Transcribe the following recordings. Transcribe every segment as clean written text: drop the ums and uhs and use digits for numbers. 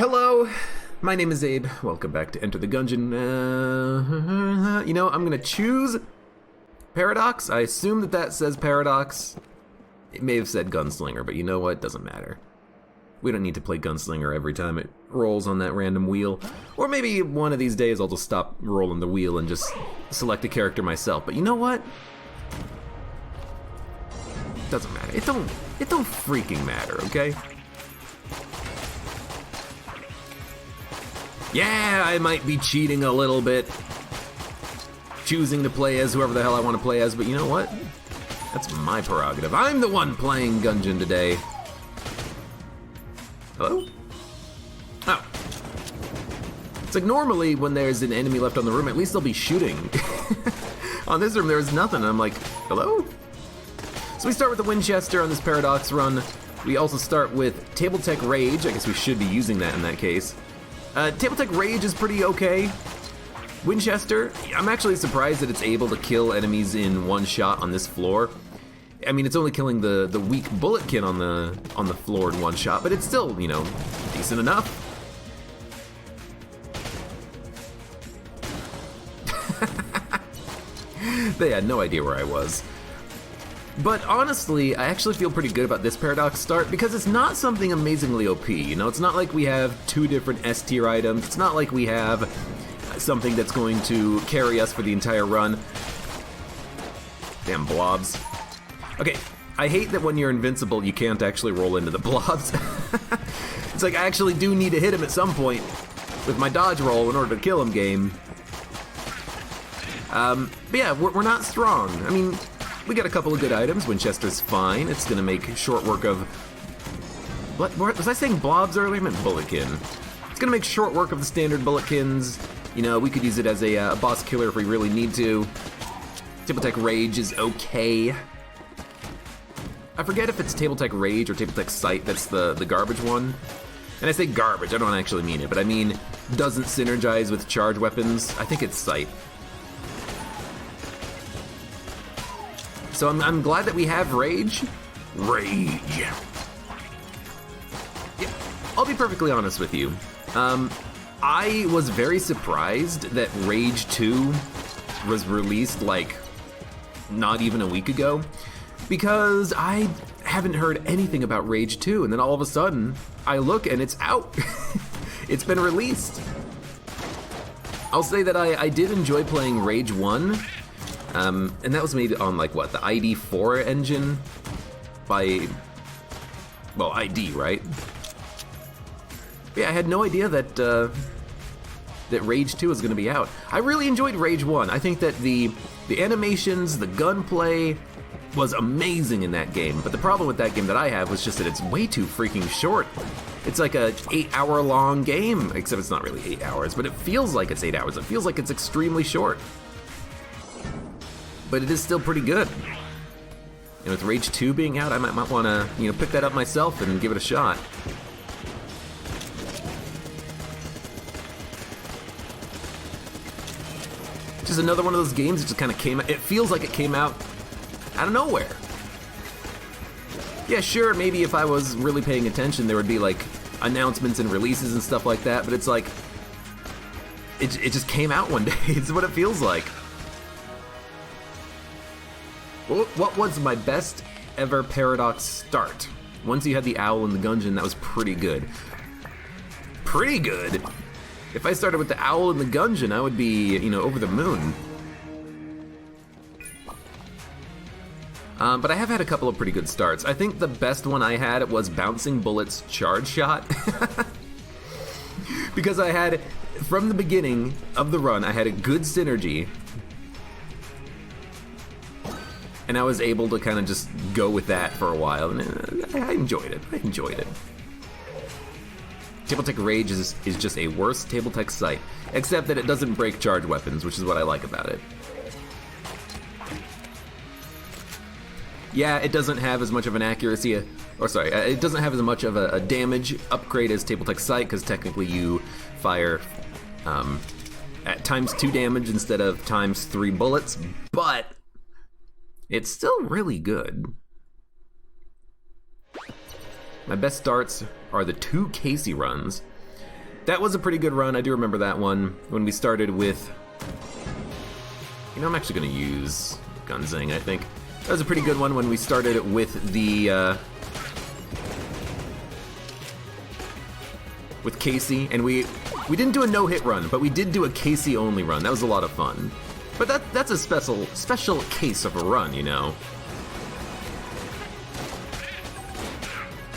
Hello, my name is Abe. Welcome back to Enter the Gungeon. You know, I'm gonna choose Paradox. I assume that says Paradox. It may have said Gunslinger, but you know what? Doesn't matter. We don't need to play Gunslinger every time it rolls on that random wheel. Or maybe one of these days I'll just stop rolling the wheel and just select a character myself. But you know what? Doesn't matter. It don't freaking matter, okay? Yeah, I might be cheating a little bit, choosing to play as whoever the hell I want to play as, but you know what? That's my prerogative. I'm the one playing Gungeon today. Hello? Oh. It's like normally when there's an enemy left on the room, at least they'll be shooting. On this room, there was nothing, and I'm like, hello? So we start with the Winchester on this Paradox run. We also start with Table Tech Rage. I guess we should be using that in that case. Table Tech Rage is pretty okay. Winchester, I'm actually surprised that it's able to kill enemies in one shot on this floor. I mean, it's only killing the weak bulletkin on the floor in one shot, but it's still, you know, decent enough. They had no idea where I was. But honestly, I actually feel pretty good about this Paradox start because it's not something amazingly OP, you know? It's not like we have two different S tier items. It's not like we have something that's going to carry us for the entire run. Damn blobs. Okay, I hate that when you're invincible, you can't actually roll into the blobs. It's like I actually do need to hit him at some point with my dodge roll in order to kill him game. But yeah, we're not strong. I mean, we got a couple of good items. Winchester's fine. It's gonna make short work of... What? Was I saying blobs earlier? I meant bulletkin. It's gonna make short work of the standard bulletkins. You know, we could use it as a boss killer if we really need to. Table Tech Rage is okay. I forget if it's Table Tech Rage or Table Tech Sight that's the garbage one. And I say garbage, I don't actually mean it, but I mean doesn't synergize with charge weapons. I think it's Sight. So I'm glad that we have Rage. Rage. Yeah, I'll be perfectly honest with you. I was very surprised that Rage 2 was released like not even a week ago because I haven't heard anything about Rage 2, and then all of a sudden I look and it's out. It's been released. I'll say that I did enjoy playing Rage 1. And that was made on, like, what, the ID4 engine by, well, ID, right? But yeah, I had no idea that that Rage 2 was going to be out. I really enjoyed Rage 1. I think that the animations, the gunplay was amazing in that game. But the problem with that game that I have was just that it's way too freaking short. It's like a 8-hour-long game, except it's not really 8 hours, but it feels like it's 8 hours. It feels like it's extremely short. But it is still pretty good. And with Rage 2 being out, I might want to, you know, pick that up myself and give it a shot. Just another one of those games that just kind of came out. It feels like it came out out of nowhere. Yeah, sure, maybe if I was really paying attention, there would be like announcements and releases and stuff like that, but it's like, it just came out one day. It's what it feels like. What was my best ever Paradox start? Once you had the Owl and the Gungeon, that was pretty good. Pretty good? If I started with the Owl and the Gungeon, I would be, you know, over the moon. But I have had a couple of pretty good starts. I think the best one I had was Bouncing Bullets Charge Shot. Because I had, from the beginning of the run, I had a good synergy. And I was able to kind of just go with that for a while, and I enjoyed it. I enjoyed it. Table Tech Rage is just a worse Table Tech Sight, except that it doesn't break charge weapons, which is what I like about it. Yeah, it doesn't have as much of an accuracy, it doesn't have as much of a damage upgrade as Table Tech Sight, because technically you fire at ×2 damage instead of ×3 bullets, but it's still really good. My best starts are the 2 Casey runs. That was a pretty good run. I do remember that one when we started with... You know, I'm actually going to use Gunzing, I think. That was a pretty good one when we started with the... with Casey, and we didn't do a no-hit run, but we did do a Casey-only run. That was a lot of fun. But that's a special case of a run, you know?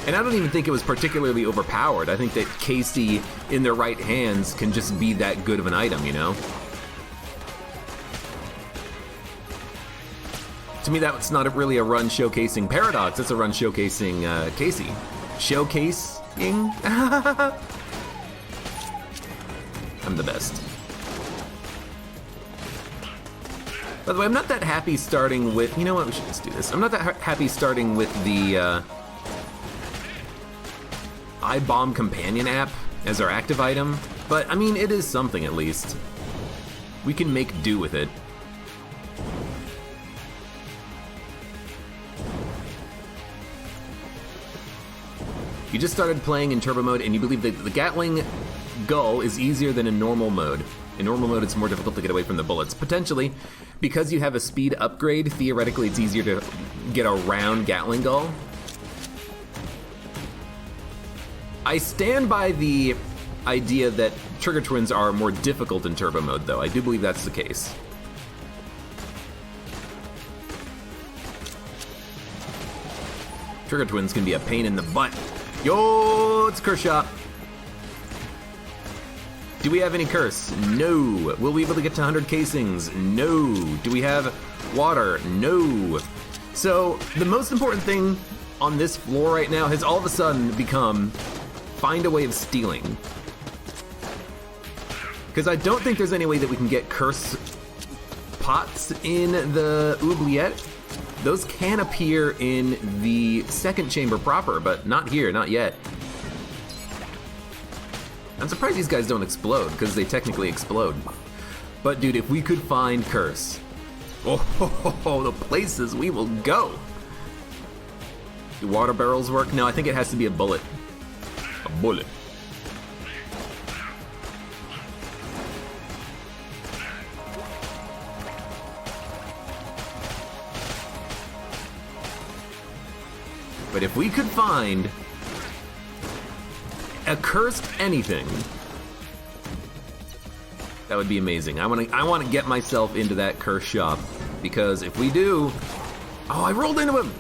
And I don't even think it was particularly overpowered. I think that Casey, in their right hands, can just be that good of an item, you know? To me, that's not really a run showcasing Paradox, it's a run showcasing Casey. Showcasing? I'm the best. By the way, I'm not that happy starting with... You know what, we should just do this. I'm not that happy starting with the iBomb Companion app as our active item, but I mean, it is something at least. We can make do with it. You just started playing in turbo mode and you believe that the Gatling Gull is easier than in normal mode. In normal mode, it's more difficult to get away from the bullets. Potentially, because you have a speed upgrade, theoretically it's easier to get around Gatling Gull. I stand by the idea that Trigger Twins are more difficult in turbo mode, though. I do believe that's the case. Trigger Twins can be a pain in the butt. Yo, it's Curse Shop. Do we have any curse? No. Will we be able to get to 100 casings? No. Do we have water? No. So, the most important thing on this floor right now has all of a sudden become find a way of stealing. Because I don't think there's any way that we can get curse pots in the oubliette. Those can appear in the second chamber proper, but not here, not yet. I'm surprised these guys don't explode, because they technically explode. But dude, if we could find curse, oh, the places we will go. Do water barrels work? No, I think it has to be a bullet. A bullet. But if we could find a cursed anything, that would be amazing. I want to get myself into that curse shop, because if we do, oh, I rolled into him.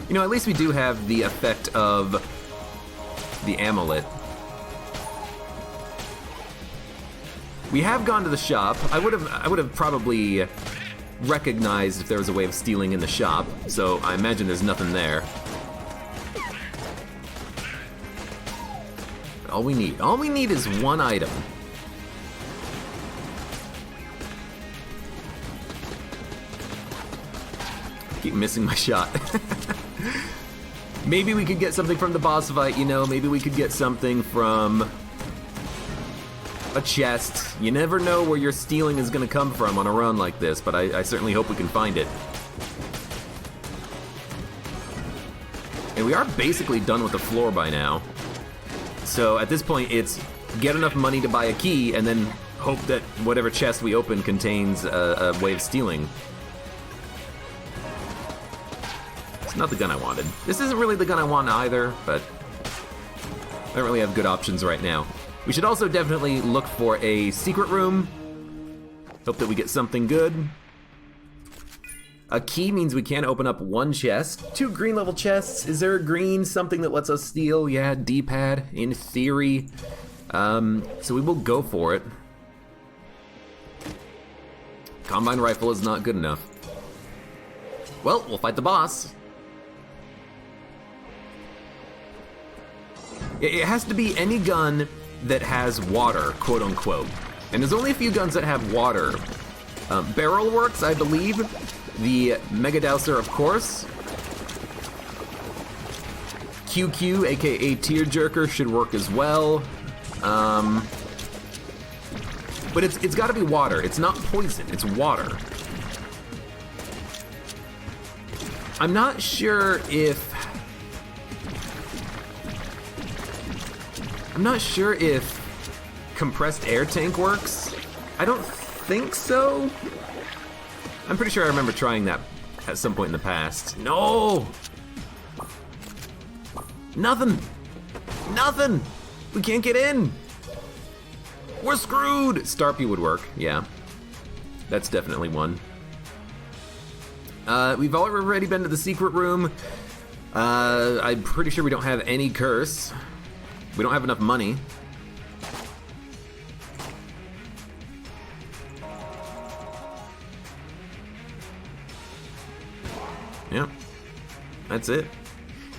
You know, at least we do have the effect of the amulet. We have gone to the shop. I would have probably recognized if there was a way of stealing in the shop, so I imagine there's nothing there. All we need is one item. Keep missing my shot. Maybe we could get something from the boss fight, you know, maybe we could get something from a chest. You never know where your stealing is gonna come from on a run like this, but I certainly hope we can find it. And we are basically done with the floor by now. So at this point, it's get enough money to buy a key and then hope that whatever chest we open contains a way of stealing. It's not the gun I wanted. This isn't really the gun I want either, but I don't really have good options right now. We should also definitely look for a secret room. Hope that we get something good. A key means we can open up one chest. 2 green level chests. Is there a green something that lets us steal? Yeah, D-pad, in theory. So we will go for it. Combine rifle is not good enough. Well, we'll fight the boss. It has to be any gun that has water, quote unquote. And there's only a few guns that have water. Barrel works, I believe. The Mega Dowser, of course. QQ, aka Tearjerker, should work as well. But it's gotta be water. It's not poison, it's water. I'm not sure if compressed air tank works? I don't think so. I'm pretty sure I remember trying that at some point in the past. No! Nothing! Nothing! We can't get in! We're screwed! Starpy would work, yeah. That's definitely one. We've already been to the secret room. I'm pretty sure we don't have any curse. We don't have enough money. Yep. That's it.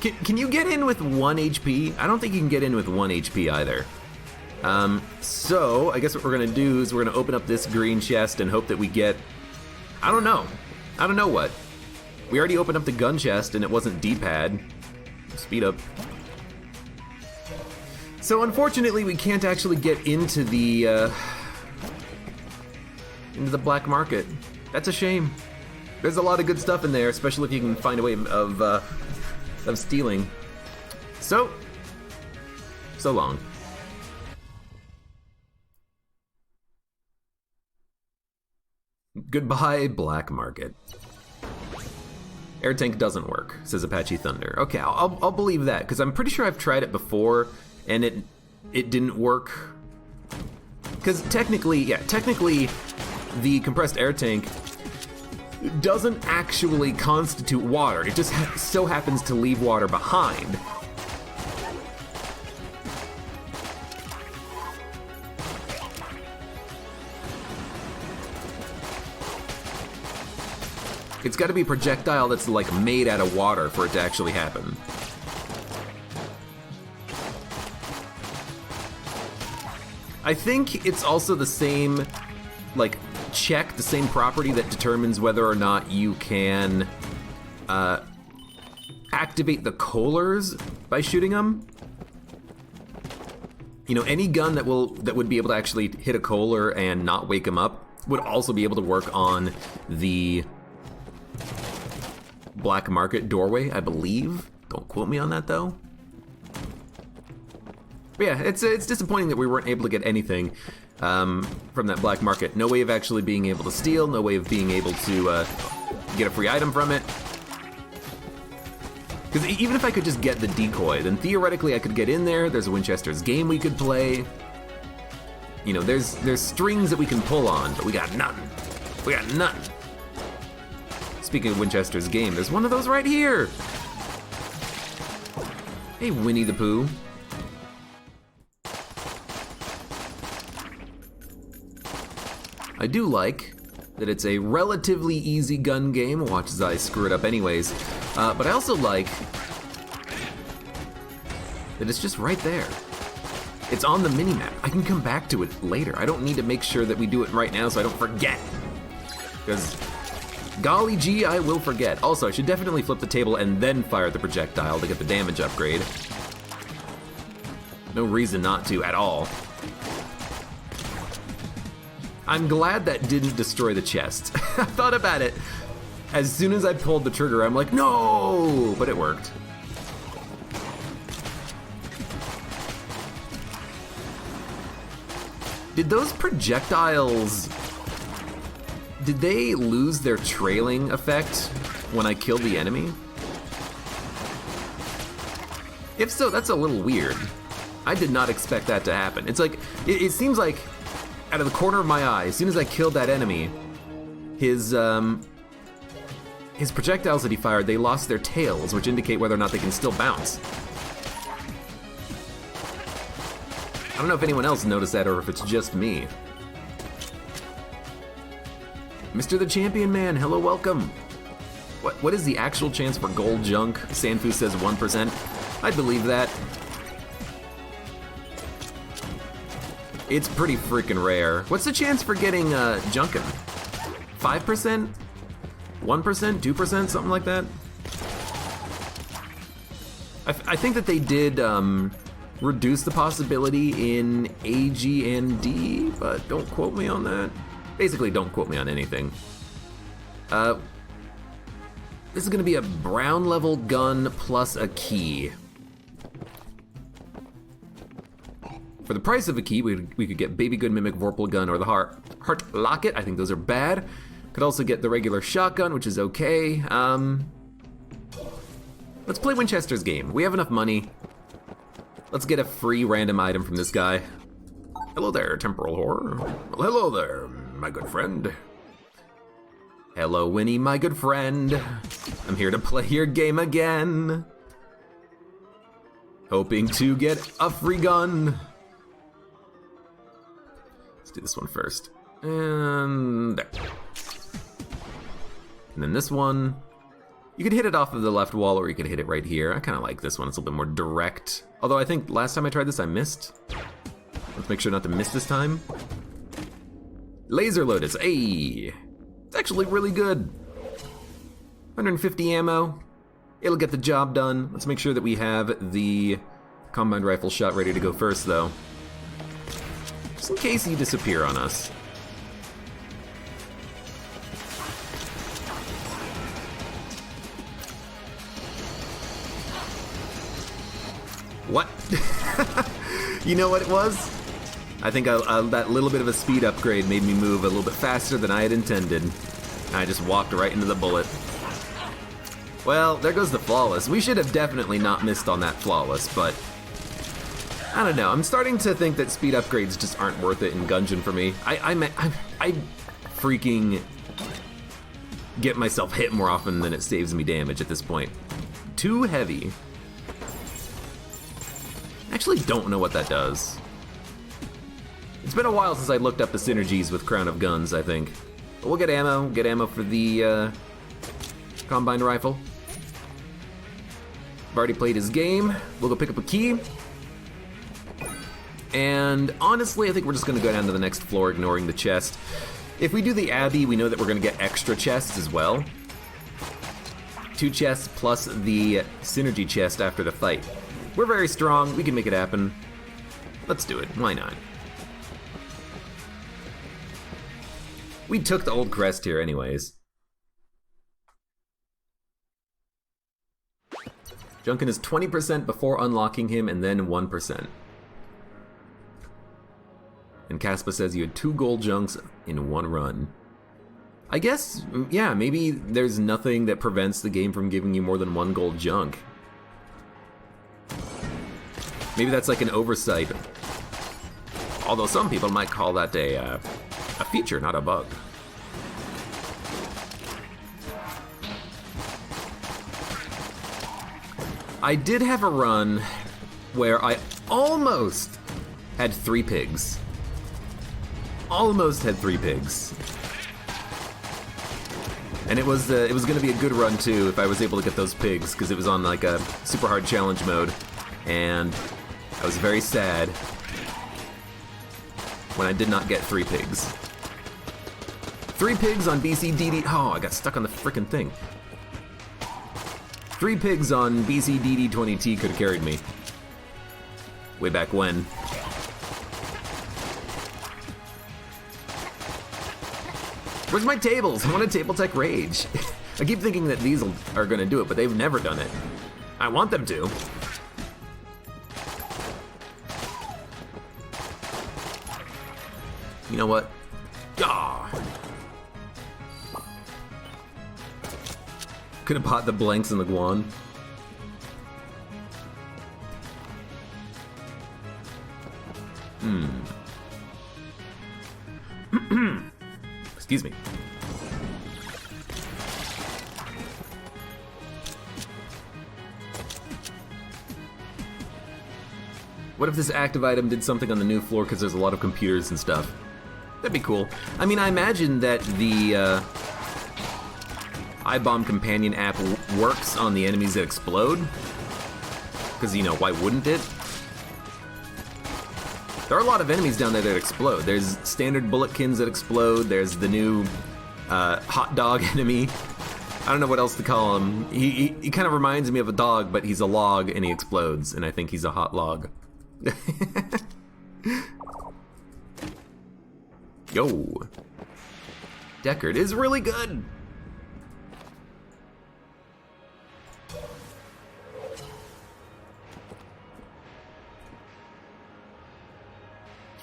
Can you get in with 1 HP? I don't think you can get in with 1 HP either. So I guess what we're gonna do is we're gonna open up this green chest and hope that we get, I don't know what. We already opened up the gun chest and it wasn't D-pad. Speed up. So unfortunately we can't actually get into the black market. That's a shame. There's a lot of good stuff in there, especially if you can find a way of stealing. So long. Goodbye, black market. Air tank doesn't work, says Apache Thunder. Okay, I'll believe that, because I'm pretty sure I've tried it before, and it didn't work. Because technically, the compressed air tank doesn't actually constitute water. It just so happens to leave water behind. It's got to be a projectile that's like made out of water for it to actually happen. I think it's also the same, like, check, the same property that determines whether or not you can activate the coalers by shooting them. You know, any gun that would be able to actually hit a coaler and not wake them up would also be able to work on the black market doorway, I believe. Don't quote me on that though. But yeah, it's disappointing that we weren't able to get anything from that black market. No way of actually being able to steal, no way of being able to get a free item from it. Because even if I could just get the decoy, then theoretically I could get in there. There's a Winchester's game we could play. You know, there's strings that we can pull on, but we got nothing. We got nothing. Speaking of Winchester's game, there's one of those right here. Hey, Winnie the Pooh. I do like that it's a relatively easy gun game. Watch as I screw it up anyways. But I also like that it's just right there. It's on the minimap. I can come back to it later. I don't need to make sure that we do it right now so I don't forget. Because golly gee, I will forget. Also, I should definitely flip the table and then fire the projectile to get the damage upgrade. No reason not to at all. I'm glad that didn't destroy the chest. I thought about it. As soon as I pulled the trigger, I'm like, no! But it worked. Did those projectiles... Did they lose their trailing effect when I killed the enemy? If so, that's a little weird. I did not expect that to happen. It's like, it seems like out of the corner of my eye, as soon as I killed that enemy, his projectiles that he fired, they lost their tails, which indicate whether or not they can still bounce. I don't know if anyone else noticed that or if it's just me. Mr. the Champion Man, hello, welcome. What is the actual chance for gold junk? Sanfu says 1%. I believe that. It's pretty freaking rare. What's the chance for getting junkin'? 5%? 1%? 2%? Something like that? I think that they did reduce the possibility in AG and D, but don't quote me on that. Basically, don't quote me on anything. This is gonna be a brown level gun plus a key. For For the price of a key, we could get Baby Good Mimic, Vorpal Gun, or the Heart Locket. I think those are bad. Could also get the regular shotgun, which is okay. Let's play Winchester's game. We have enough money. Let's get a free random item from this guy. Hello there, temporal horror. Well, hello there, my good friend. Hello, Winnie, my good friend. I'm here to play your game again. Hoping to get a free gun. Let's do this one first. And there. And then this one. You could hit it off of the left wall, or you could hit it right here. I kind of like this one. It's a little bit more direct. Although I think last time I tried this, I missed. Let's make sure not to miss this time. Laser Lotus. Hey! It's actually really good. 150 ammo. It'll get the job done. Let's make sure that we have the combined rifle shot ready to go first, though. Just in case you disappear on us. What? You know what it was? I think that little bit of a speed upgrade made me move a little bit faster than I had intended. I just walked right into the bullet. Well, there goes the flawless. We should have definitely not missed on that flawless, but I don't know. I'm starting to think that speed upgrades just aren't worth it in Gungeon for me. I freaking get myself hit more often than it saves me damage at this point. Too heavy. I actually don't know what that does. It's been a while since I looked up the synergies with Crown of Guns, I think. But we'll get ammo. Get ammo for the combined rifle. I've already played his game. We'll go pick up a key. And honestly, I think we're just gonna go down to the next floor, ignoring the chest. If we do the Abbey, we know that we're gonna get extra chests as well. 2 chests plus the synergy chest after the fight. We're very strong, we can make it happen. Let's do it, why not? We took the old crest here anyways. Junkin is 20% before unlocking him and then 1%. And Caspa says you had 2 gold junks in 1 run. I guess, yeah, maybe there's nothing that prevents the game from giving you more than 1 gold junk. Maybe that's like an oversight. Although some people might call that a feature, not a bug. I did have a run where I almost had 3 pigs. Almost had 3 pigs. And it was gonna be a good run too if I was able to get those pigs, because it was on like a super hard challenge mode. And I was very sad when I did not get 3 pigs. 3 pigs on BCDD. Oh, I got stuck on the frickin' thing. 3 pigs on BCDD20T could have carried me. Way back when. Where's my tables? I want a Table Tech Rage. I keep thinking that these are gonna do it, but they've never done it. I want them to. You know what? Ah! Could have bought the blanks and the Guan. Excuse me. What if this active item did something on the new floor because there's a lot of computers and stuff? That'd be cool. I mean, I imagine that the iBomb Companion app works on the enemies that explode. Because, you know, why wouldn't it? There are a lot of enemies down there that explode. There's standard bulletkins that explode. There's the new hot dog enemy. I don't know what else to call him. He kind of reminds me of a dog, but he's a log and he explodes, and I think he's a hot log. Yo. Deckard is really good.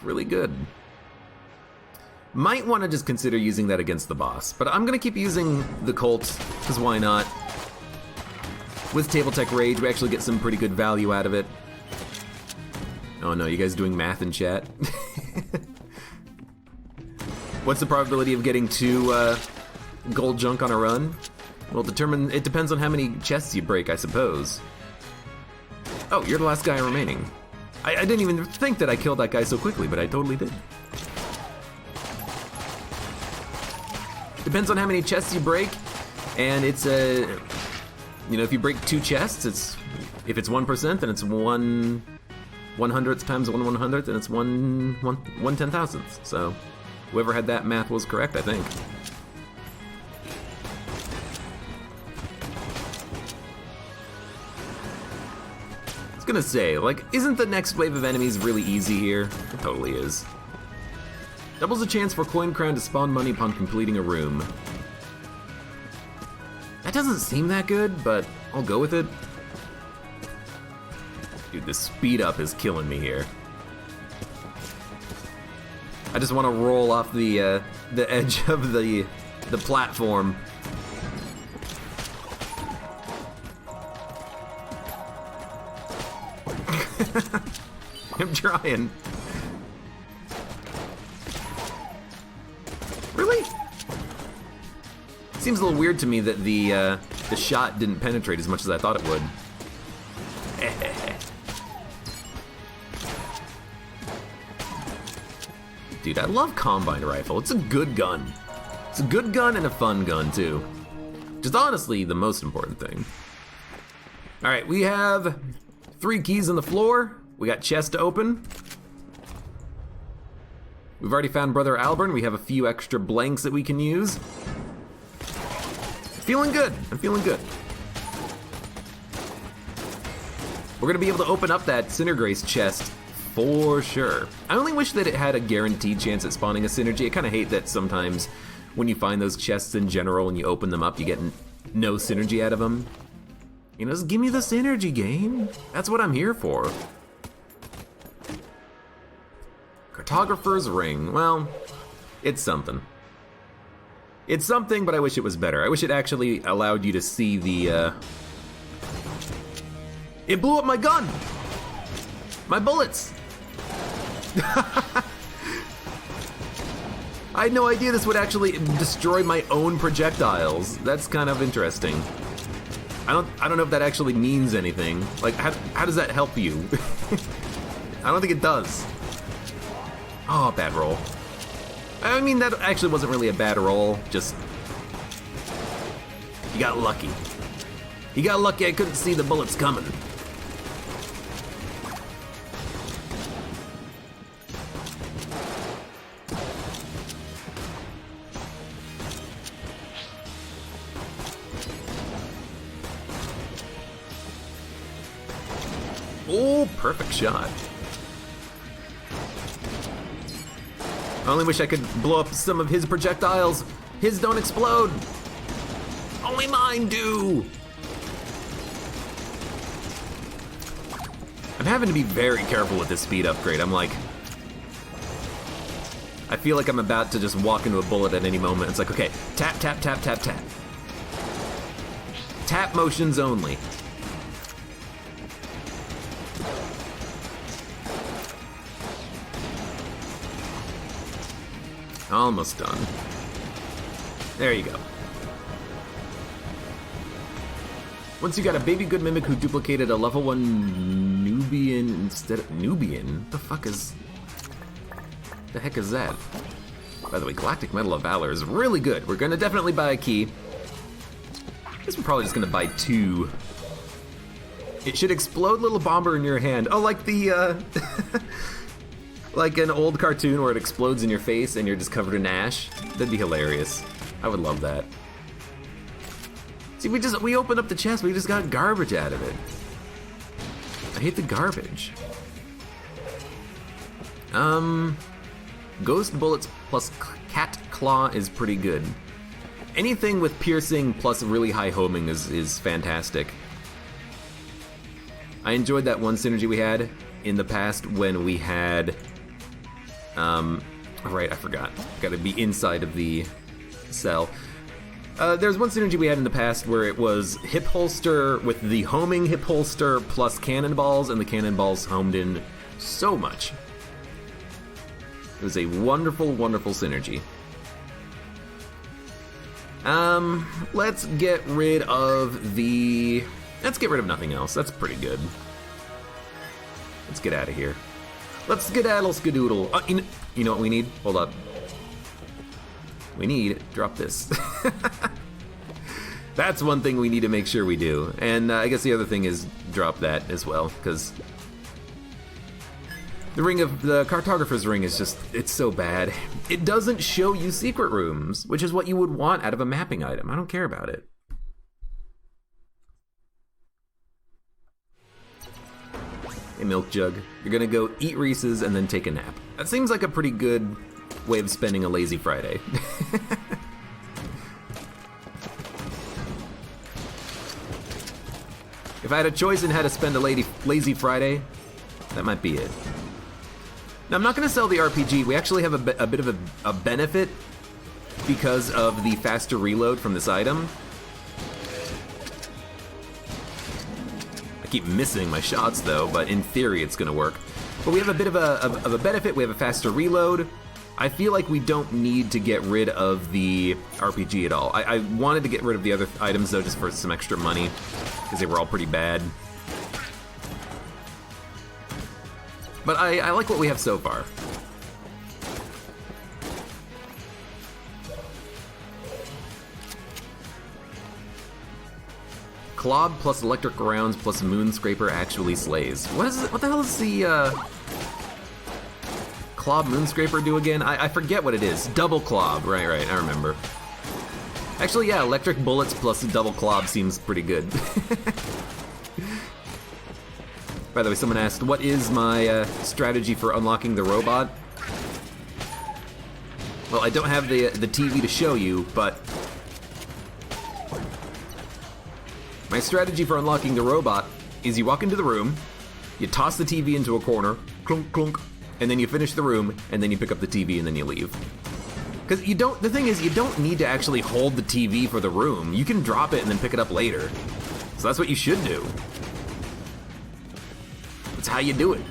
really good. Might want to just consider using that against the boss, but I'm gonna keep using the Colt, because why not? With Table Tech Rage, we actually get some pretty good value out of it. Oh no, you guys doing math in chat? What's the probability of getting 2 gold junk on a run? Well, it depends on how many chests you break, I suppose. Oh, you're the last guy remaining. I didn't even think that I killed that guy so quickly, but I totally did. Depends on how many chests you break, and it's a, you know, if you break 2 chests, if it's 1%, then it's 1/100th times 1/100th, and it's 1/10,000th. So, whoever had that math was correct, I think. I was gonna say, like, isn't the next wave of enemies really easy here? It totally is. Doubles the chance for Coin Crown to spawn money upon completing a room. That doesn't seem that good, but I'll go with it. Dude, the speed up is killing me here. I just want to roll off the edge of the platform. I'm trying. Really? Seems a little weird to me that the shot didn't penetrate as much as I thought it would. Dude, I love Combine Rifle. It's a good gun. It's a good gun and a fun gun, too. Which is honestly the most important thing. Alright, we have 3 keys on the floor. We got chests to open. We've already found Brother Alburn. We have a few extra blanks that we can use. Feeling good. I'm feeling good. We're gonna be able to open up that Sinnergrace chest for sure. I only wish that it had a guaranteed chance at spawning a synergy. I kind of hate that sometimes when you find those chests in general and you open them up, you get no synergy out of them. You know, just give me the synergy, game. That's what I'm here for. Cartographer's Ring. Well, it's something. It's something, but I wish it was better. I wish it actually allowed you to see the, It blew up my gun! My bullets! I had no idea this would actually destroy my own projectiles. That's kind of interesting. I don't know if that actually means anything. Like, how does that help you? I don't think it does. Oh, bad roll. I mean, that actually wasn't really a bad roll, just... You got lucky. You got lucky I couldn't see the bullets coming. Oh, perfect shot. I only wish I could blow up some of his projectiles. His don't explode. Only mine do. I'm having to be very careful with this speed upgrade. I'm like, I feel like I'm about to just walk into a bullet at any moment. It's like, okay, tap, tap, tap, tap, tap. Tap motions only. Almost done. There you go. Once you got a baby good mimic who duplicated a level 1 Nubian instead of... Nubian? What the heck is that? By the way, Galactic Medal of Valor is really good. We're gonna definitely buy a key. I guess we're probably just gonna buy 2. It should explode little bomber in your hand. Oh, like the, like an old cartoon where it explodes in your face and you're just covered in ash. That'd be hilarious. I would love that. See, we opened up the chest, we just got garbage out of it. I hate the garbage. Ghost bullets plus cat claw is pretty good. Anything with piercing plus really high homing is fantastic. I enjoyed that one synergy we had in the past when we had Right, I forgot. Gotta be inside of the cell. There's one synergy we had in the past where it was hip holster with the homing hip holster plus cannonballs, and the cannonballs homed in so much. It was a wonderful, wonderful synergy. Let's get rid of the... Let's get rid of nothing else. That's pretty good. Let's get out of here. Let's skedaddle skadoodle. You know what we need? Hold up. We need... Drop this. That's one thing we need to make sure we do. And I guess the other thing is drop that as well, because... The cartographer's ring is just, it's so bad. It doesn't show you secret rooms, which is what you would want out of a mapping item. I don't care about it. Hey, Milk Jug. You're gonna go eat Reese's and then take a nap. That seems like a pretty good way of spending a lazy Friday. If I had a choice in how to spend a lazy Friday, that might be it. Now, I'm not going to sell the RPG. We actually have a bit of a benefit because of the faster reload from this item. I keep missing my shots, though, but in theory it's going to work. But we have a bit of a benefit. We have a faster reload. I feel like we don't need to get rid of the RPG at all. I wanted to get rid of the other items, though, just for some extra money, because they were all pretty bad. But I like what we have so far. Clob plus electric rounds plus Moonscraper actually slays. What the hell does the Clob Moonscraper do again? I forget what it is. Double Clob, right, I remember. Actually, yeah, electric bullets plus double Clob seems pretty good. By the way, someone asked, what is my strategy for unlocking the robot? Well, I don't have the TV to show you, but my strategy for unlocking the robot is you walk into the room, you toss the TV into a corner, clunk, clunk, and then you finish the room, and then you pick up the TV and then you leave. Because the thing is, you don't need to actually hold the TV for the room. You can drop it and then pick it up later. So that's what you should do. That's how you do it.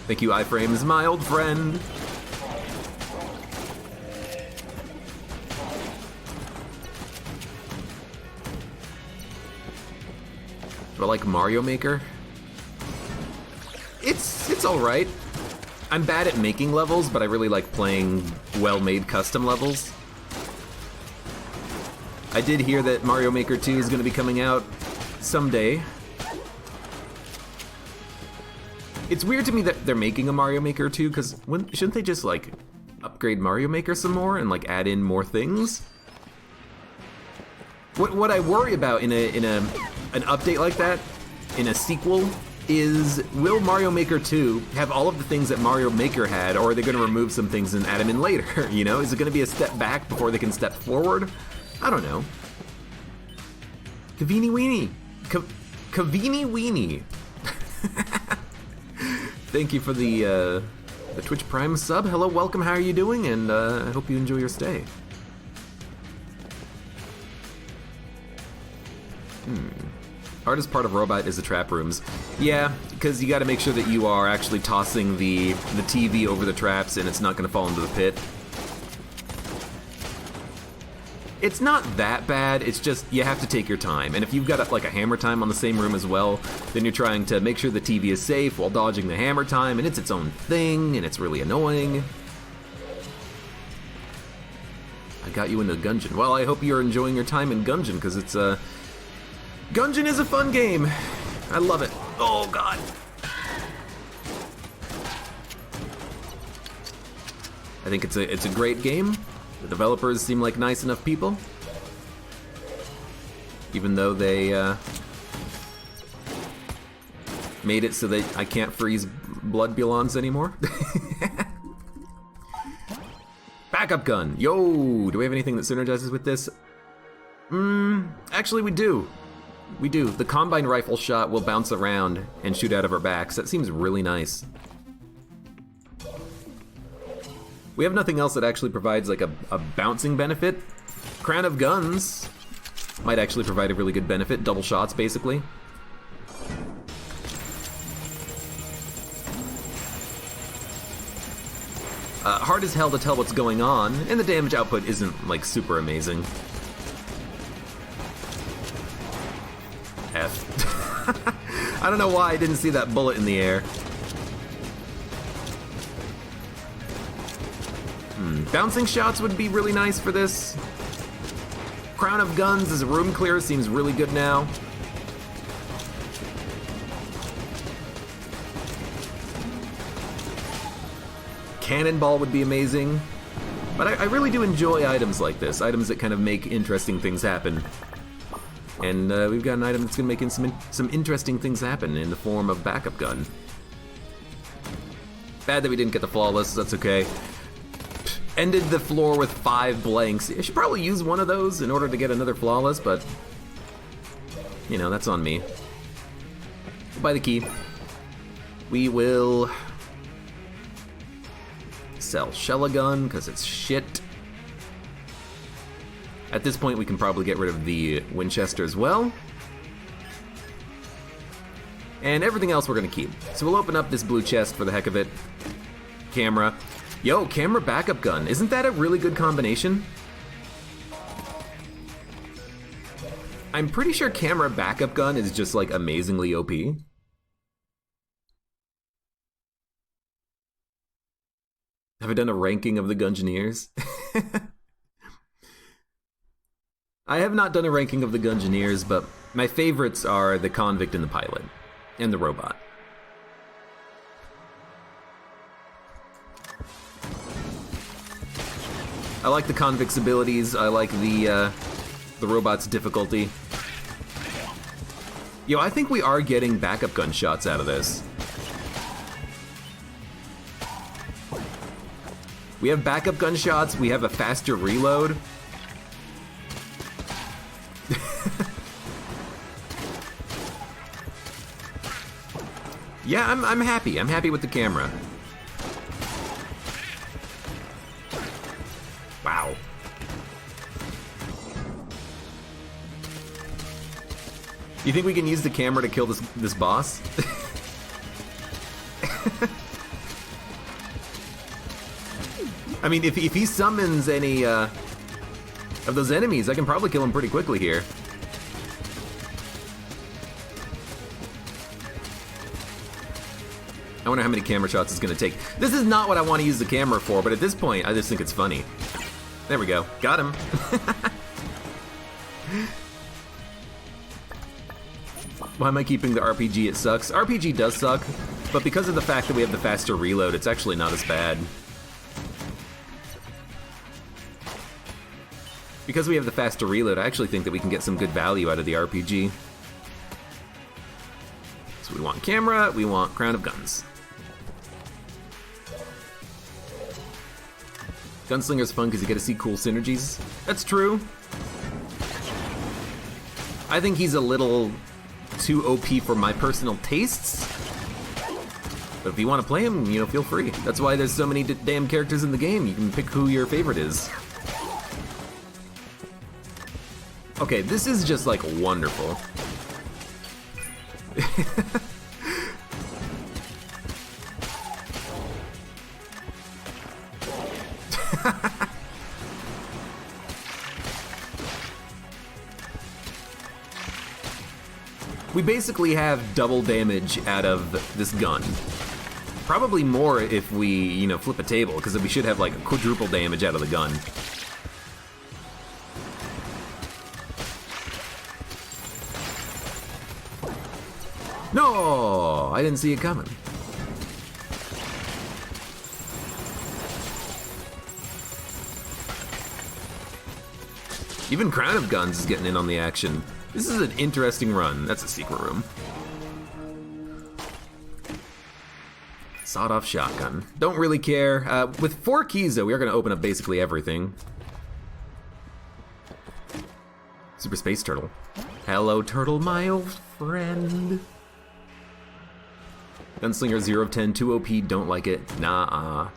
Thank you, iFrames, my old friend. Do I like Mario Maker? It's alright. I'm bad at making levels, but I really like playing well-made custom levels. I did hear that Mario Maker 2 is going to be coming out someday. It's weird to me that they're making a Mario Maker 2, because shouldn't they just, like, upgrade Mario Maker some more and, like, add in more things? What I worry about in an update like that, in a sequel, is will Mario Maker 2 have all of the things that Mario Maker had, or are they going to remove some things and add them in later? You know, is it going to be a step back before they can step forward? I don't know. Kavini Weenie. Kavini Weenie. Thank you for the Twitch Prime sub. Hello, welcome, how are you doing? And I hope you enjoy your stay. Hardest part of Robot is the trap rooms. Yeah, because you gotta make sure that you are actually tossing the TV over the traps and it's not gonna fall into the pit. It's not that bad, it's just you have to take your time. And if you've got like a hammer time on the same room as well, then you're trying to make sure the TV is safe while dodging the hammer time, and it's its own thing, and it's really annoying. I got you into Gungeon. Well, I hope you're enjoying your time in Gungeon, because it's Gungeon is a fun game. I love it. Oh, God. I think it's a great game. The developers seem like nice enough people, even though they made it so that I can't freeze blood belongs anymore. Backup gun. Yo, do we have anything that synergizes with this? Actually we do. We do. The combine rifle shot will bounce around and shoot out of our backs. That seems really nice. We have nothing else that actually provides like a bouncing benefit. Crown of Guns might actually provide a really good benefit. Double shots, basically. Hard as hell to tell what's going on, and the damage output isn't like super amazing. F. I don't know why I didn't see that bullet in the air. Bouncing shots would be really nice for this. Crown of Guns as a room clear seems really good now. Cannonball would be amazing. But I really do enjoy items like this, items that kind of make interesting things happen. And we've got an item that's gonna make some interesting things happen in the form of backup gun. Bad that we didn't get the flawless, that's okay. Ended the floor with 5 blanks. I should probably use one of those in order to get another flawless, but you know, that's on me. We'll buy the key. We will sell Shell-a-gun, because it's shit. At this point, we can probably get rid of the Winchester as well. And everything else we're gonna keep. So we'll open up this blue chest for the heck of it. Camera. Yo, camera backup gun. Isn't that a really good combination? I'm pretty sure camera backup gun is just like amazingly OP. Have I done a ranking of the Gungeoneers? I have not done a ranking of the Gungeoneers, but my favorites are the Convict and the Pilot, and the Robot. I like the Convict's abilities, I like the Robot's difficulty. Yo, I think we are getting backup gun shots out of this. We have backup gun shots, we have a faster reload. Yeah, I'm happy. I'm happy with the camera. Wow. You think we can use the camera to kill this boss? I mean, if he summons any of those enemies, I can probably kill him pretty quickly here. I wonder how many camera shots it's gonna take. This is not what I want to use the camera for, but at this point, I just think it's funny. There we go. Got him. Why am I keeping the RPG? It sucks. RPG does suck, but because of the fact that we have the faster reload, it's actually not as bad. Because we have the faster reload, I actually think that we can get some good value out of the RPG. So we want camera, we want Crown of Guns. Gunslinger's fun because you get to see cool synergies. That's true. I think he's a little too OP for my personal tastes. But if you want to play him, you know, feel free. That's why there's so many damn characters in the game. You can pick who your favorite is. Okay, this is just like wonderful. We basically have double damage out of this gun. Probably more if we, you know, flip a table, because we should have like quadruple damage out of the gun. No, I didn't see it coming. Even Crown of Guns is getting in on the action. This is an interesting run. That's a secret room. Sawed-off shotgun. Don't really care. With 4 keys, though, we are going to open up basically everything. Super Space Turtle. Hello, turtle, my old friend. Gunslinger 0 of 10, 2 OP, don't like it. Nah.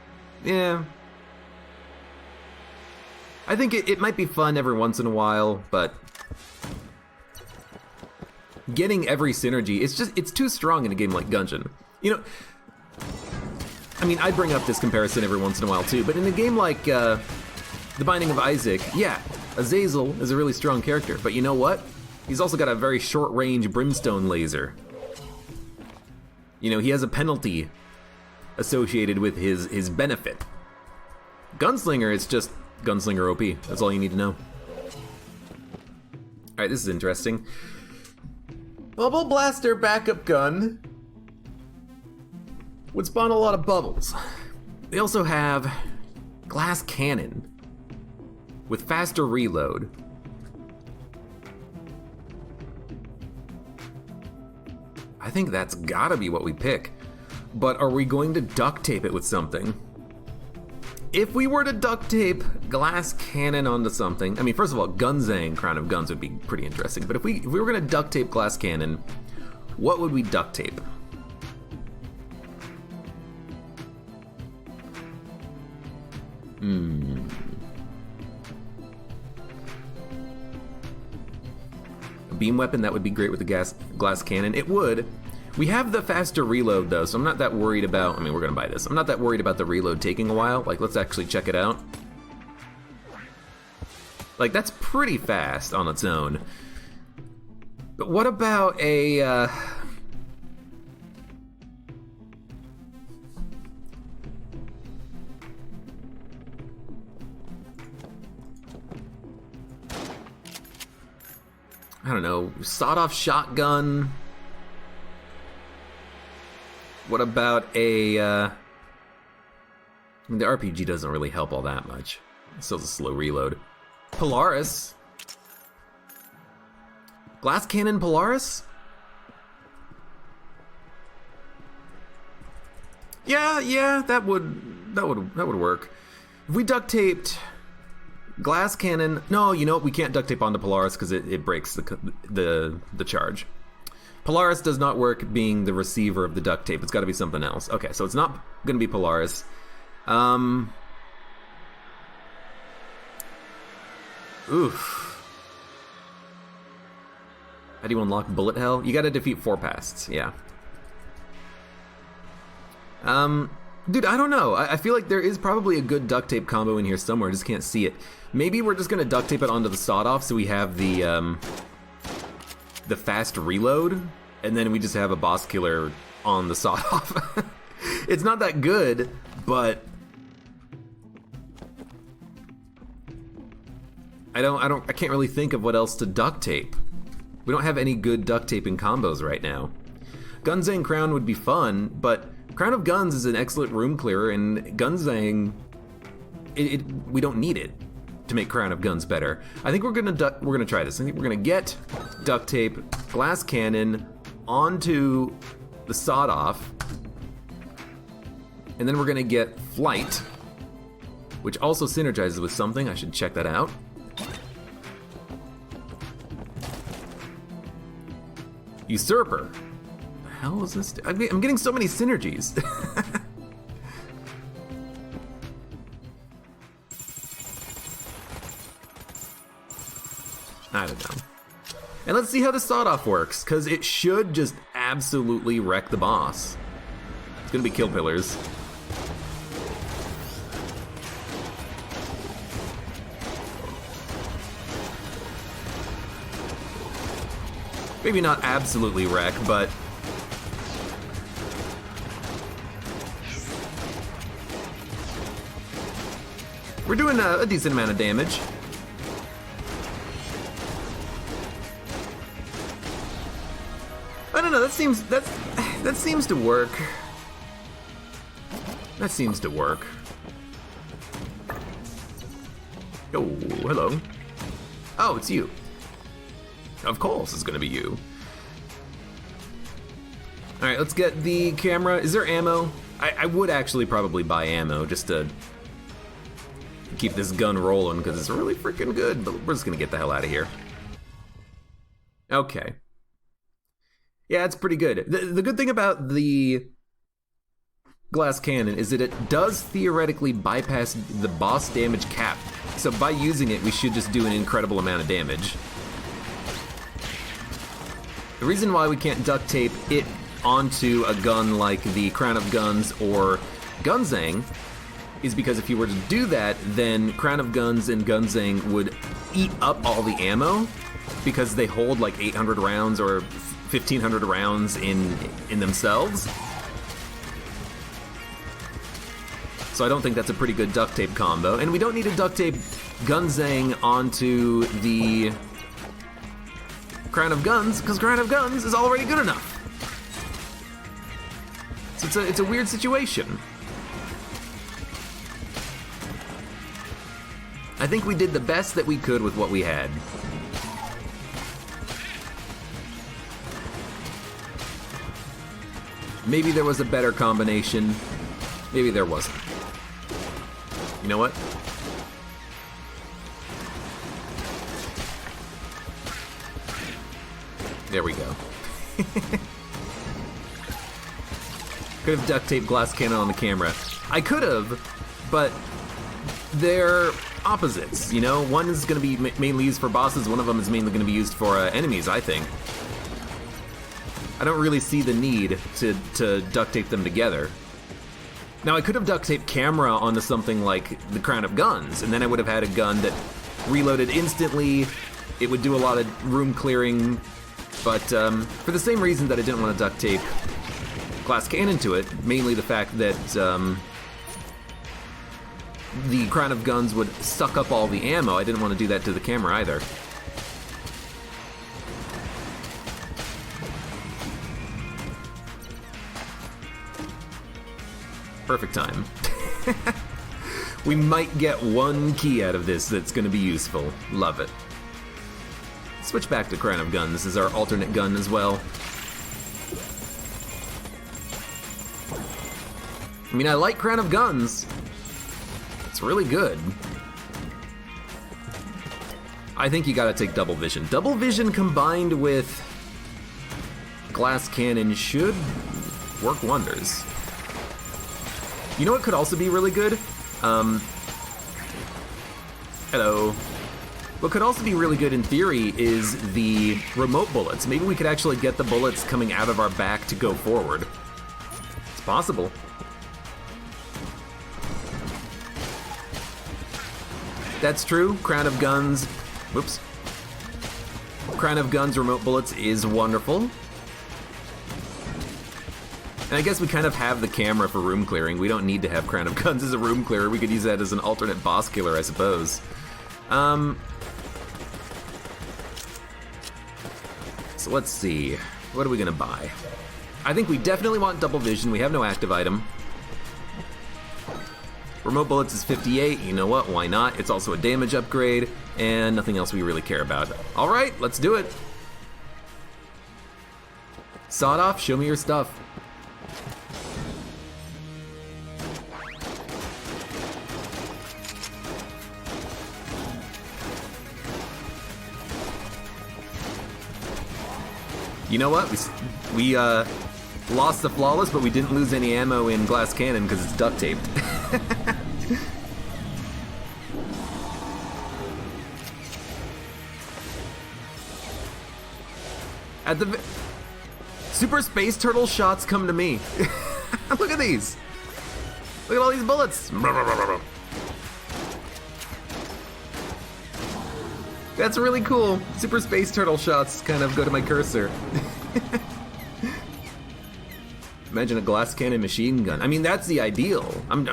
Yeah. I think it might be fun every once in a while, but getting every synergy, it's too strong in a game like Gungeon. You know, I mean, I bring up this comparison every once in a while too, but in a game like The Binding of Isaac, yeah, Azazel is a really strong character, but you know what? He's also got a very short-range brimstone laser. You know, he has a penalty associated with his benefit. Gunslinger, it's just Gunslinger OP. That's all you need to know. Alright, this is interesting. Bubble Blaster backup gun would spawn a lot of bubbles. They also have glass cannon with faster reload. I think that's gotta be what we pick. But are we going to duct tape it with something? If we were to duct tape glass cannon onto something, I mean, first of all, Gunzang Crown of Guns would be pretty interesting, but if we were gonna duct tape glass cannon, what would we duct tape? A beam weapon, that would be great with the glass cannon. It would. We have the faster reload though, so I'm not that worried about, I mean, we're gonna buy this. I'm not that worried about the reload taking a while. Like, let's actually check it out. Like, that's pretty fast on its own. But what about a, I don't know, sawed-off shotgun? What about a, I mean, the RPG doesn't really help all that much. It still has a slow reload. Polaris? Glass cannon Polaris? Yeah, that would work. If we duct taped glass cannon, no, you know what? We can't duct tape onto Polaris because it breaks the charge. Polaris does not work being the receiver of the duct tape. It's got to be something else. Okay, so it's not going to be Polaris. Oof. How do you unlock bullet hell? You got to defeat 4 pasts. Yeah. Dude, I don't know. I feel like there is probably a good duct tape combo in here somewhere. I just can't see it. Maybe we're just going to duct tape it onto the sawed-off so we have the fast reload, and then we just have a boss killer on the sawed-off. It's not that good, but I can't really think of what else to duct tape. We don't have any good duct taping combos right now. Gunzang Crown would be fun, but Crown of Guns is an excellent room clearer, and Gunzang, we don't need it to make Crown of Guns better. I think we're gonna try this. I think we're gonna get duct tape, glass cannon onto the sawed-off, and then we're gonna get flight, which also synergizes with something. I should check that out. Usurper. The hell is this? I'm getting so many synergies. I don't know. And let's see how the sawed-off works, because it should just absolutely wreck the boss. It's gonna be kill pillars. Maybe not absolutely wreck, but we're doing a decent amount of damage. I don't know, that seems to work. That seems to work. Oh, hello. Oh, it's you. Of course it's gonna be you. Alright, let's get the camera. Is there ammo? I would actually probably buy ammo just to keep this gun rolling because it's really freaking good, but we're just gonna get the hell out of here. Okay. Yeah, it's pretty good. The good thing about the glass cannon is that it does theoretically bypass the boss damage cap. So by using it, we should just do an incredible amount of damage. The reason why we can't duct tape it onto a gun like the Crown of Guns or Gunzang is because if you were to do that, then Crown of Guns and Gunzang would eat up all the ammo because they hold like 800 rounds or 1,500 rounds in themselves. So I don't think that's a pretty good duct tape combo. And we don't need to duct tape Gunzang onto the Crown of Guns, because Crown of Guns is already good enough. So it's a weird situation. I think we did the best that we could with what we had. Maybe there was a better combination. Maybe there wasn't. You know what? There we go. Could have duct taped glass cannon on the camera. I could have, but they're opposites, you know? One is going to be mainly used for bosses, one of them is mainly going to be used for enemies, I think. I don't really see the need to duct tape them together. Now, I could have duct taped camera onto something like the Crown of Guns, and then I would have had a gun that reloaded instantly. It would do a lot of room clearing, but for the same reason that I didn't want to duct tape glass cannon to it, mainly the fact that the Crown of Guns would suck up all the ammo, I didn't want to do that to the camera either. Perfect time. We might get one key out of this that's going to be useful. Love it. Switch back to Crown of Guns as our alternate gun as well. I mean, I like Crown of Guns. It's really good. I think you gotta take Double Vision. Double Vision combined with Glass Cannon should work wonders. You know what could also be really good? Hello. What could also be really good in theory is the remote bullets. Maybe we could actually get the bullets coming out of our back to go forward. It's possible. That's true. Crown of Guns. Whoops. Crown of Guns remote bullets is wonderful. And I guess we kind of have the camera for room clearing. We don't need to have Crown of Guns as a room clearer. We could use that as an alternate boss killer, I suppose. So let's see. What are we gonna buy? I think we definitely want Double Vision. We have no active item. Remote bullets is 58. You know what? Why not? It's also a damage upgrade, and nothing else we really care about. All right, let's do it. Sawed off. Show me your stuff. You know what? We lost the Flawless, but we didn't lose any ammo in Glass Cannon because it's duct taped. At the Super Space Turtle shots come to me. Look at these. Look at all these bullets. That's really cool. Super Space Turtle shots kind of go to my cursor. Imagine a glass cannon machine gun. I mean, that's the ideal. I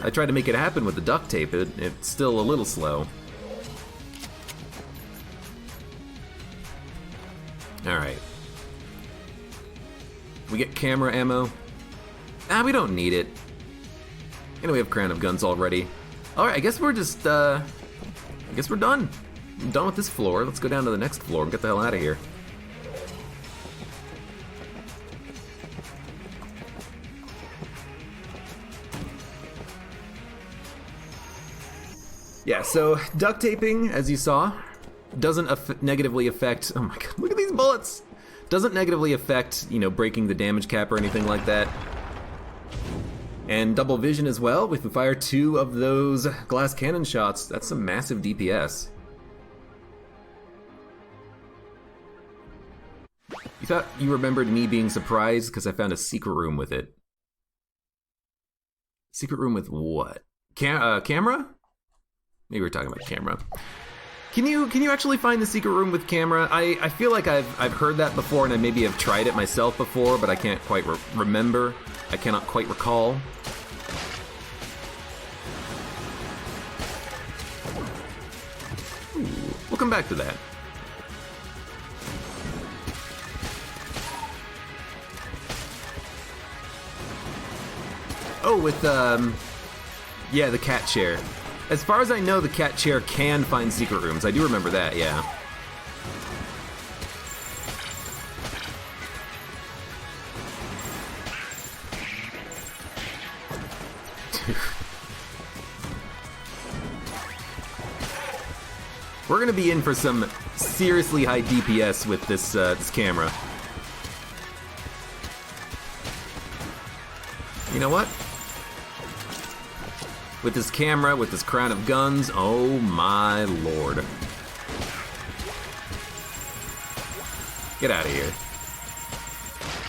tried to make it happen with the duct tape. It's still a little slow. All right. We get camera ammo. We don't need it. And we have Crown of Guns already. All right, I guess we're just, I guess we're done. I'm done with this floor. Let's go down to the next floor and get the hell out of here. Yeah, so duct taping, as you saw, doesn't negatively affect... Oh my god, look at these bullets! Doesn't negatively affect, you know, breaking the damage cap or anything like that. And double vision as well. If we fire 2 of those glass cannon shots, that's some massive DPS. You thought you remembered me being surprised because I found a secret room with it. Secret room with what? Camera? Maybe we're talking about camera. Can you actually find the secret room with camera? I feel like I've heard that before, and I maybe have tried it myself before, but I can't quite remember. I cannot quite recall. Ooh, we'll come back to that. Oh, with yeah, the cat chair. As far as I know, the cat chair can find secret rooms. I do remember that, yeah. We're gonna be in for some seriously high DPS with this this camera. You know what? With this camera, with this crown of guns, oh my lord. Get out of here.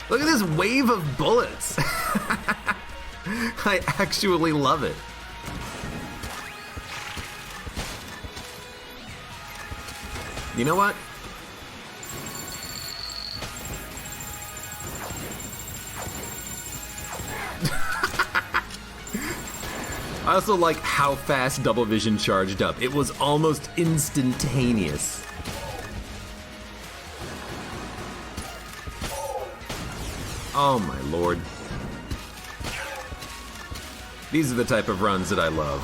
Look at this wave of bullets. I actually love it. You know what? I also like how fast double vision charged up. It was almost instantaneous. Oh my lord. These are the type of runs that I love.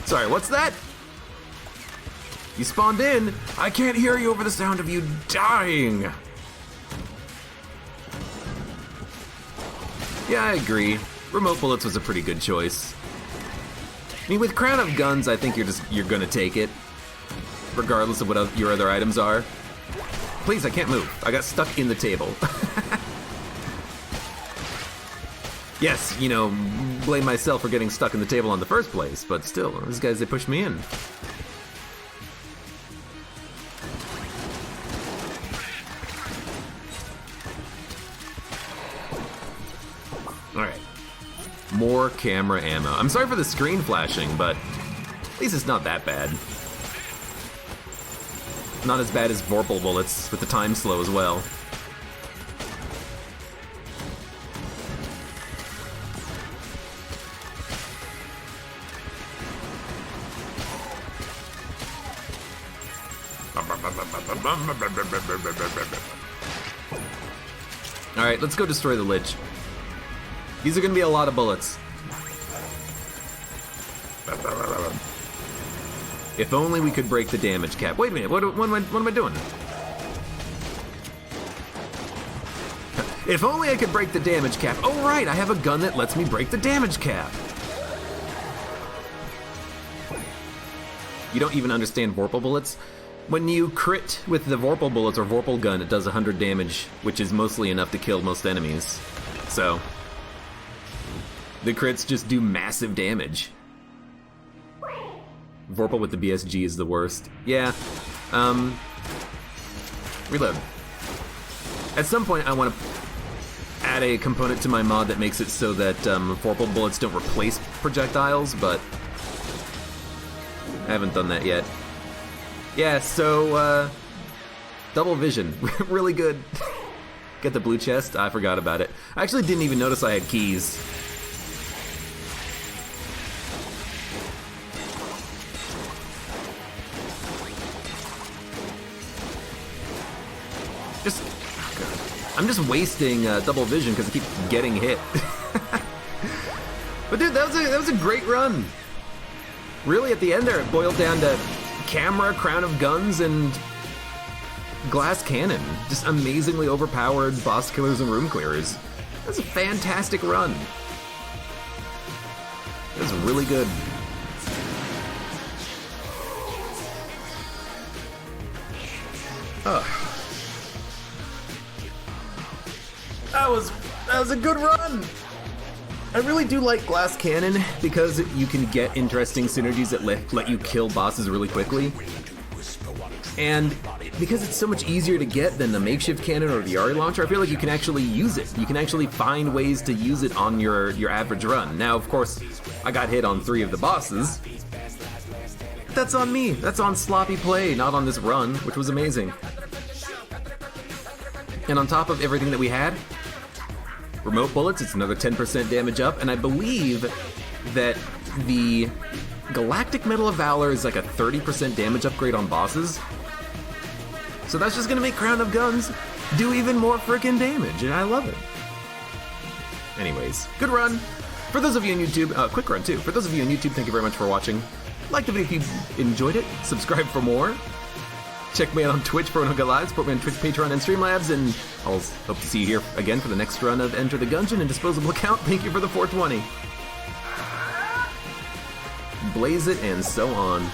Sorry, what's that? You spawned in. I can't hear you over the sound of you dying. Yeah, I agree. Remote bullets was a pretty good choice. I mean, with Crown of Guns, I think you're gonna take it, regardless of what your other items are. Please, I can't move. I got stuck in the table. Yes, you know, blame myself for getting stuck in the table in the first place, but still, these guys, they pushed me in. Alright. More camera ammo. I'm sorry for the screen flashing, but at least it's not that bad. Not as bad as Vorpal bullets, with the time slow as well. Alright, let's go destroy the Lich. These are gonna be a lot of bullets. If only we could break the damage cap. Wait a minute, what am I doing? If only I could break the damage cap. Oh right, I have a gun that lets me break the damage cap. You don't even understand Vorpal bullets? When you crit with the Vorpal bullets or Vorpal gun, it does 100 damage, which is mostly enough to kill most enemies. So, the crits just do massive damage. Vorpal with the BSG is the worst. Yeah, reload. At some point I want to add a component to my mod that makes it so that Vorpal bullets don't replace projectiles, but I haven't done that yet. Yeah, so, double vision, really good. Get the blue chest, I forgot about it. I actually didn't even notice I had keys. I'm just wasting double vision because I keep getting hit. But dude, that was a great run. Really, at the end there, it boiled down to camera, crown of guns, and glass cannon. Just amazingly overpowered boss killers and room clearers. That's a fantastic run. That was really good. That was a good run! I really do like Glass Cannon because you can get interesting synergies that let you kill bosses really quickly. And because it's so much easier to get than the makeshift cannon or the Ari launcher, I feel like you can actually use it. You can actually find ways to use it on your average run. Now, of course, I got hit on 3 of the bosses. That's on me. That's on sloppy play, not on this run, which was amazing. And on top of everything that we had, remote bullets, it's another 10% damage up, and I believe that the Galactic Medal of Valor is like a 30% damage upgrade on bosses. So that's just gonna make Crown of Guns do even more freaking damage, and I love it. Anyways, good run. For those of you on YouTube, quick run too. For those of you on YouTube, thank you very much for watching. Like the video if you enjoyed it. Subscribe for more. Check me out on Twitch for when I go live. Support me on Twitch, Patreon, and Streamlabs. And I'll hope to see you here again for the next run of Enter the Gungeon and Disposable Account. Thank you for the 420. Blaze it and so on.